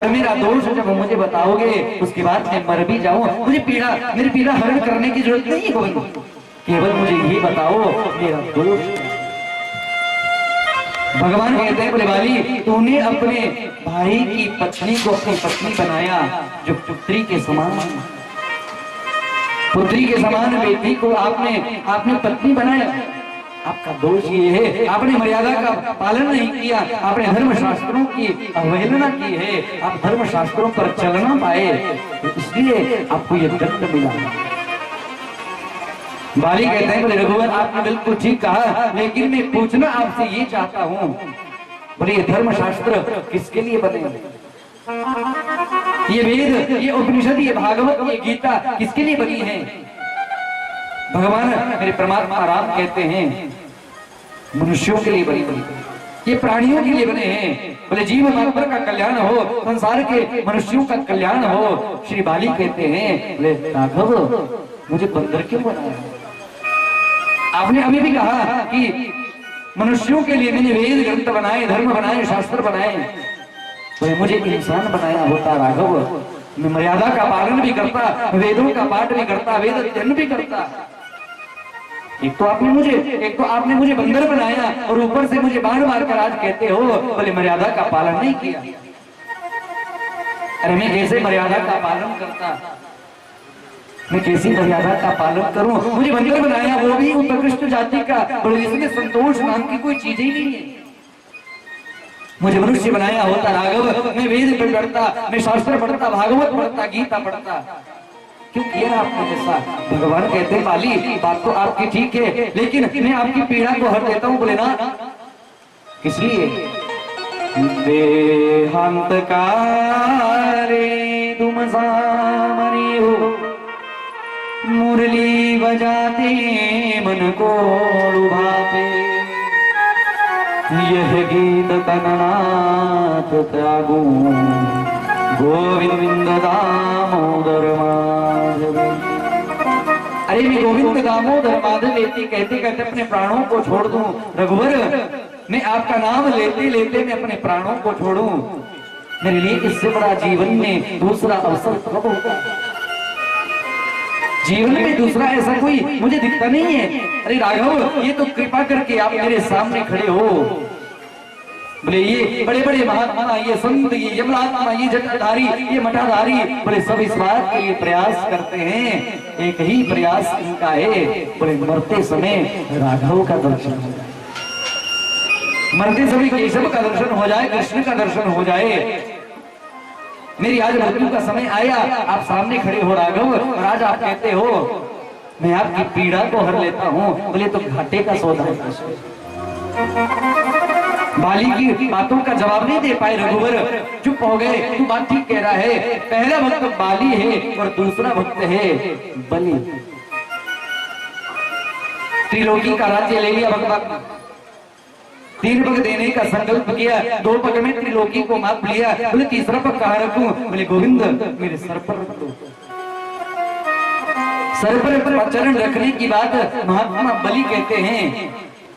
मेरा दोष जब मुझे बताओगे उसके बाद मैं मर भी जाऊं, मुझे मेरी पीड़ा हरण करने की जरूरत नहीं है गोविंद, केवल मुझे यही बताओ मेरा दोष। भगवान कहते हैं, बोले बाली तूने अपने भाई की पत्नी को अपनी पत्नी बनाया, जो पुत्री के समान बेटी को आपने पत्नी बनाया। आपका दोष ये है, आपने मर्यादा का पालन नहीं किया, आपने धर्म शास्त्रों की अवहेलना की है, आप धर्म शास्त्रों पर चल ना पाए, तो इसलिए आपको ये दंड मिला। बाली कहते हैं, बोले रघुवर आपने बिल्कुल ठीक कहा, लेकिन मैं पूछना आपसे ये चाहता हूँ, बोले ये धर्म शास्त्र किसके लिए बने? ये वेद, ये उपनिषद, ये भागवत, ये गीता किसके लिए बनी है? भगवान मेरे परमात्मा राम कहते हैं मनुष्यों के लिए बनी, ये प्राणियों के लिए बने हैं। बोले जीव मात्र का कल्याण हो, संसार के मनुष्यों का कल्याण हो। श्री बाली कहते हैं, बोले राघव मुझे बंदर क्यों बनाया? आपने अभी भी कहा कि मनुष्यों के लिए मैंने वेद ग्रंथ बनाए, धर्म बनाए, शास्त्र बनाए, तो मुझे इंसान बनाया होता राघव, मैं मर्यादा का पालन भी करता, वेदों का पाठ भी करता, वेद अध्ययन भी करता। एक तो आपने मुझे बंदर बनाया और ऊपर से मुझे बार बार कर आज कहते हो बोले मर्यादा का पालन नहीं किया। अरे मैं कैसे मर्यादा का पालन करता, मैं कैसी मर्यादा का पालन करूं? मुझे बंदर बनाया, वो भी उत्कृष्ट जाति का, और इसमें संतोष नाम की कोई चीज ही नहीं है। मुझे मनुष्य बनाया होता राघव, मैं वेद पढ़ता, मैं शास्त्र पढ़ता, भागवत पढ़ता, गीता पढ़ता, क्यों किया आपने ऐसा? भगवान कहते हैं बाली बात तो आपकी ठीक है, लेकिन मैं आपकी पीड़ा को हर देता हूं। बोले ना किस लिए? देहांत कारे तुम सामरी हो, मुरली बजाते मन को लुभाते, यह गीत तननाथ त्यागू गोविंद दामोदर माधव। अरे मैं गोविंद दामोदर माधव कहते कहते अपने प्राणों को छोड़ दूं रघुवर, मैं आपका नाम लेते लेते मैं अपने प्राणों को छोड़ूं, मेरे लिए इससे बड़ा जीवन में दूसरा अवसर कब होगा? जीवन में दूसरा ऐसा कोई मुझे दिखता नहीं है। अरे राघव ये तो कृपा करके आप मेरे सामने खड़े हो। बोले ये बड़े बड़े महात्मा, ये संत, ये यमलात्मा, ये जटाधारी, ये मठाधारी, बोले सब इस बात के लिए प्रयास करते हैं, एक ही प्रयास इनका है, बोले मरते समय राघव का दर्शन हो जाए, मरते समय केशव का दर्शन हो जाए, कृष्ण का दर्शन हो जाए। मेरी आज मृत्यु का समय आया, आप सामने खड़े हो राघव, और आज आप कहते हो मैं आपकी पीड़ा को हर लेता हूं। बोले तो घाटे का सौदा है। बाली की बातों का जवाब नहीं दे पाए रघुवर, चुप हो गए। तू बात ठीक कह रहा है, पहला भक्त बाली है और दूसरा भक्त है बलि। त्रिलोकी का राज्य ले लिया भगवान, 3 पग देने का संकल्प किया, 2 पग में त्रिलोकी को माप लिया। बोले तीसरा पग कहाँ रखूं? बोले गोविंद मेरे सर पर रख दो। सर पर चरण रखने की बात महात्मा बलि कहते हैं,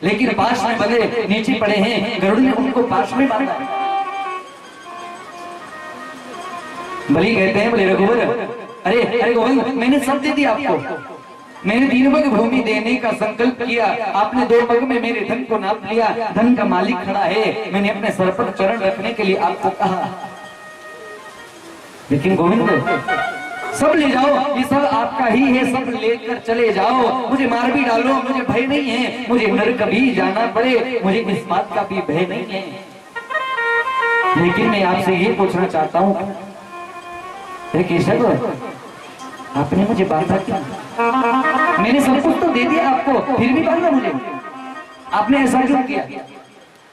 लेकिन पाश में बंधे नीचे पड़े हैं, गरुड़ ने उनको पाश में बांधा। बलि कहते हैं, बोले रघुवर अरे गोविंद मैंने सब दे दिया आपको, मैंने 3 पग भूमि देने का संकल्प किया, आपने 2 पग में मेरे धन को नाप लिया, धन का मालिक खड़ा है, मैंने अपने सर पर चरण रखने के लिए आपको कहा, लेकिन गोविंद सब ले जाओ, ये सब आपका ही है, सब लेकर चले जाओ, मुझे मार भी डालो, मुझे भय नहीं है, मुझे नरक भी जाना पड़े, मुझे इस बात का भी भय नहीं है। लेकिन मैं आपसे ये पूछना चाहता हूँ केशव, आपने मुझे बांधा क्यों? मैंने सब कुछ तो दे दिया आपको, फिर भी बांधा मुझे, आपने ऐसा क्यों किया?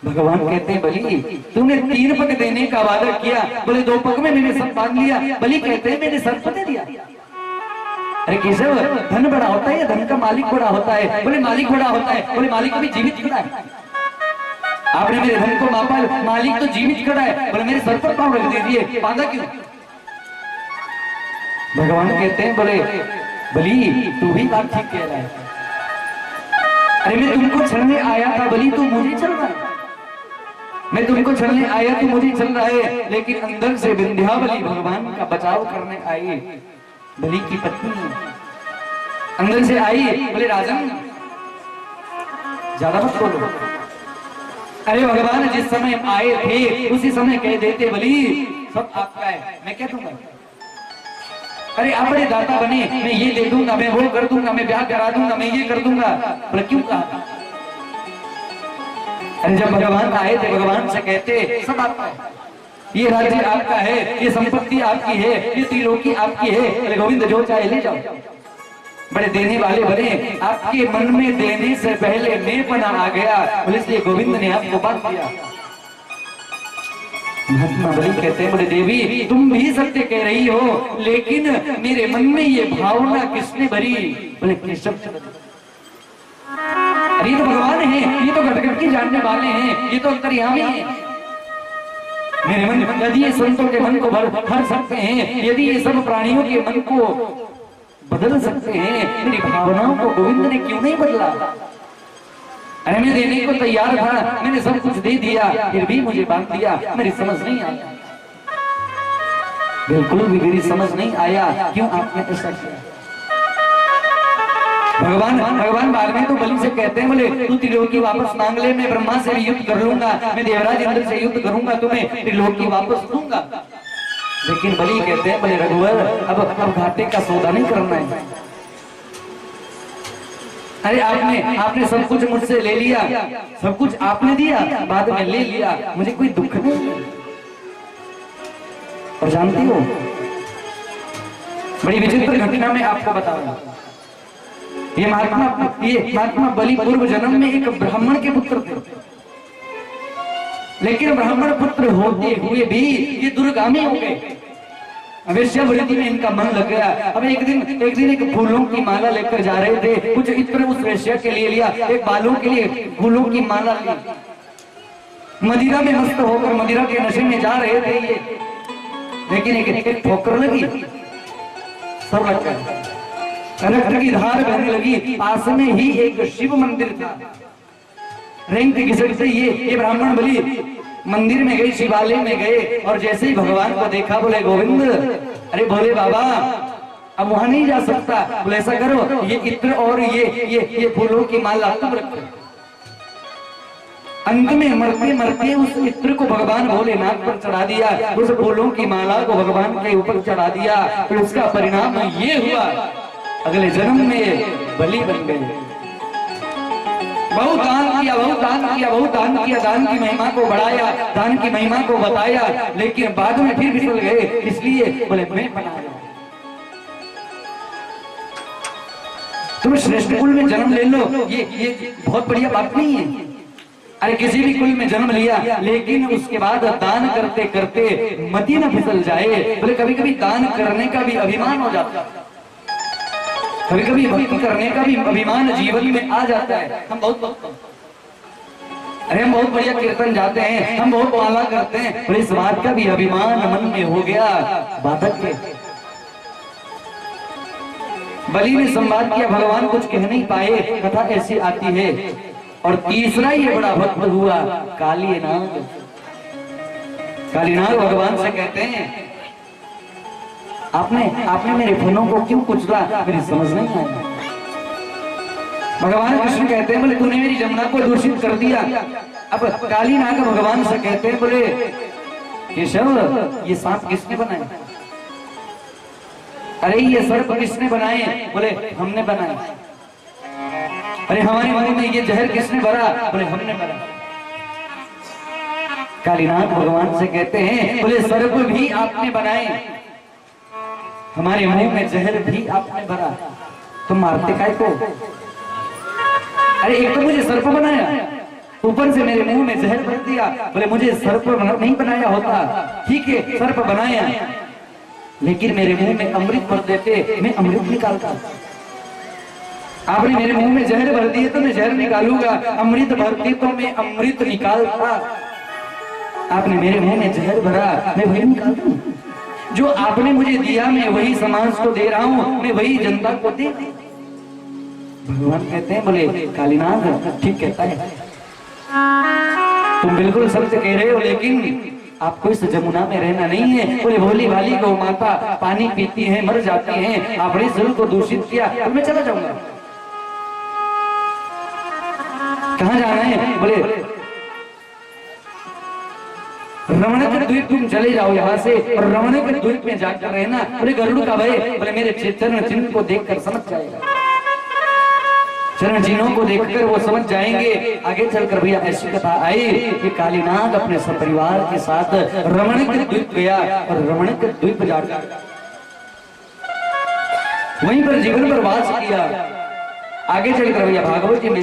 भगवान कहते हैं बलि तुमने 3 पग देने का वादा किया, बोले 2 पग में मैंने सब बांध लिया। बलि कहते हैं मैंने सब दे दिया। अरे केशव धन बड़ा होता है या धन का मालिक बड़ा होता है? बोले मालिक बड़ा होता है। बोले मालिक भी जीवित खड़ा है, आपने मेरे धन को मापा, मालिक तो जीवित खड़ा है, बोले मेरे सर पर पांव रख दीजिए, बांधा क्यों? भगवान कहते हैं बोले बलि तू भी बात ठीक कह रहा है, अरे मैं तुमको छड़ने आया था बलि, तू मुझे चल रहा है, मैं तुमको छलने आया तू मुझे चल रहा है, लेकिन अंदर से विंध्यावली भगवान का बचाव करने आई बलि की पत्नी अंदर से आई। बोले राजन ज्यादा मत बोलो। अरे भगवान जिस समय आए थे उसी समय कह देते बलि सब आपका है, मैं क्या दूंगा। अरे आप बड़े दाता बने, मैं ये दे दूंगा, मैं वो कर दूंगा, मैं ब्याह करा दूंगा, मैं ये कर दूंगा। पर क्यों कहा। अरे जब भगवान आए थे भगवान से कहते सब आपका है, ये राज्य आपका है, ये संपत्ति आपकी है, ये त्रिलोकी आपकी है। अरे गोविंद जो चाहे ले जाओ। बड़े देने वाले बने, आपके मन में देने से पहले मैं पना आ गया, इसलिए गोविंद ने आपको बात दिया। महात्मा बलि कहते हैं बोले देवी तुम भी सत्य कह रही हो, लेकिन मेरे मन में ये भावना किसने भरी। बोले केशव। अरे ये तो भगवान है, ये तो घट की जानने वाले हैं, ये तो अंतर्यामी है। मेरे मन यदि ये संतों के मन को भर सकते हैं, यदि ये सब प्राणियों के मन को बदल सकते हैं, मेरी भावनाओं को गोविंद ने क्यों नहीं बदला। अरे मैं देने को तैयार था, मैंने सब कुछ दे दिया, फिर भी मुझे बांध दिया। मेरी समझ नहीं आया, बिल्कुल भी मेरी समझ नहीं आया क्यों आपने ऐसा किया। भगवान बाद में तो बलि से कहते हैं बोले तू त्रिलोकी वापस मांग ले, मैं ब्रह्मा से भी युद्ध कर लूंगा, मैं देवराज इंद्र से युद्ध करूंगा, तुम्हें त्रिलोकी वापस दूंगा। लेकिन बलि कहते हैं बोले रघुवर अब घाटे का सौदा नहीं करना है। अरे आपने सब कुछ मुझसे ले लिया, सब कुछ आपने दिया, बाद में ले लिया, मुझे कोई दुख नहीं। और जानती हो बड़ी विचित्र घटना मैं आपको बताऊंगा। ये महात्मा बलि पूर्व जन्म में एक ब्राह्मण के पुत्र थे, लेकिन ब्राह्मण पुत्र होते हुए भी ये दुर्गामी हो गए। वेश्यावृत्ति में इनका मन लग गया। अब एक दिन एक फूलों की माला लेकर जा रहे थे, कुछ इत्र उस वेश्या के लिए लिया, एक बालों के लिए फूलों की माला ली। मदिरा में मस्त होकर मदिरा के नशे में जा रहे थे ये, लेकिन एक ठोकर लगी, सब लग गया, रक्त की धार बहने लगी। पास में ही एक शिव मंदिर था, रेंगते घिसटते ये ब्राह्मण बलि मंदिर में गए, शिवालय में गए, और जैसे ही भगवान को देखा बोले गोविंद, अरे भोले बाबा अब वहां नहीं जा सकता। बोले ऐसा करो ये इत्र और ये फूलों की माला तुम रखो। अंत में मरते मरते उस इत्र को भगवान भोलेनाथ पर चढ़ा दिया, उस फूलों की माला को भगवान के ऊपर चढ़ा दिया। तो उसका परिणाम ये हुआ अगले जन्म में बलि बन गए। बहुत दान किया, बहुत दान किया, बहुत दान किया, दान की महिमा को बढ़ाया, दान की महिमा को बताया, लेकिन बाद में फिर फिसल गए। इसलिए बोले मैं बनाया। तुम श्रेष्ठ कुल में जन्म ले लो, ये बहुत बढ़िया बात नहीं है। अरे किसी भी कुल में जन्म लिया, लेकिन उसके बाद दान करते करते मति न फिसल जाए। बोले कभी कभी दान करने का भी अभिमान हो जाता है, कभी कभी भक्ति करने का भी अभिमान जीवन में आ जाता है। हम बहुत बढ़िया कीर्तन जाते हैं, हम बहुत माला करते हैं, पर इस बात का भी अभिमान मन में हो गया बाधक के। बलि ने संवाद किया, भगवान कुछ कह नहीं पाए, कथा ऐसी आती है। और तीसरा ये बड़ा भक्त हुआ कालीनाग। कालीनाग भगवान से कहते हैं आपने मेरे फूलों को क्यों कुचला, मेरी समझ नहीं आई। भगवान कृष्ण कहते हैं बोले तूने मेरी जमुना को दूषित कर दिया। अब कालीनाग भगवान से कहते हैं बोले केशव ये सांप किसने बनाया। अरे ये सर्प किसने बनाए। बोले हमने बनाए। अरे हमारे मुंह में ये जहर किसने भरा। बोले हमने भरा। कालीनाग भगवान से कहते हैं बोले सर्प भी आपने बनाए, हमारे मुंह में जहर भी आपने भरा, तुम मारते काय को। अरे एक तो मुझे सर्प बनाया, ऊपर से मेरे मुंह में जहर भर दिया। बोले मुझे सर्प नहीं बनाया होता, ठीक है सर्प बनाया, लेकिन मेरे मुंह में अमृत भर देते, मैं अमृत निकालता। आपने मेरे मुंह में जहर भर दिए तो मैं जहर निकालूंगा, अमृत भरती तो मैं अमृत निकालता। आपने मेरे मुंह में जहर भरा, मैं वही निकालता हूँ। जो आपने मुझे दिया मैं वही समाज को दे रहा हूँ, मैं वही जनता को दे। भगवान कहते हैं बोले कालीनाग ठीक कहता है, तुम बिल्कुल सत्य कह रहे हो, लेकिन आपको इस जमुना में रहना नहीं है। बोले भोली भाली गौ माता पानी पीती है मर जाती है, आपने जल को दूषित किया तो मैं चला जाऊंगा। कहाँ जाना है? बोले रमणक द्वीप तुम चले जाओ यहाँ से, और रमणक द्वीप में जाकर रहना। बोले गरुड़ का भय? बोले मेरे चरण चिन्ह को देखकर समझ जाएगा, चरण चिन्हों को देखकर वो समझ जाएंगे। आगे चलकर भैया ऐसी कथा आई कि कालीनाग अपने सपरिवार के साथ रमणक द्वीप गया, और रमणक द्वीप जाकर वहीं पर जीवन पर वास किया। आगे चलकर भैया भागवत जी में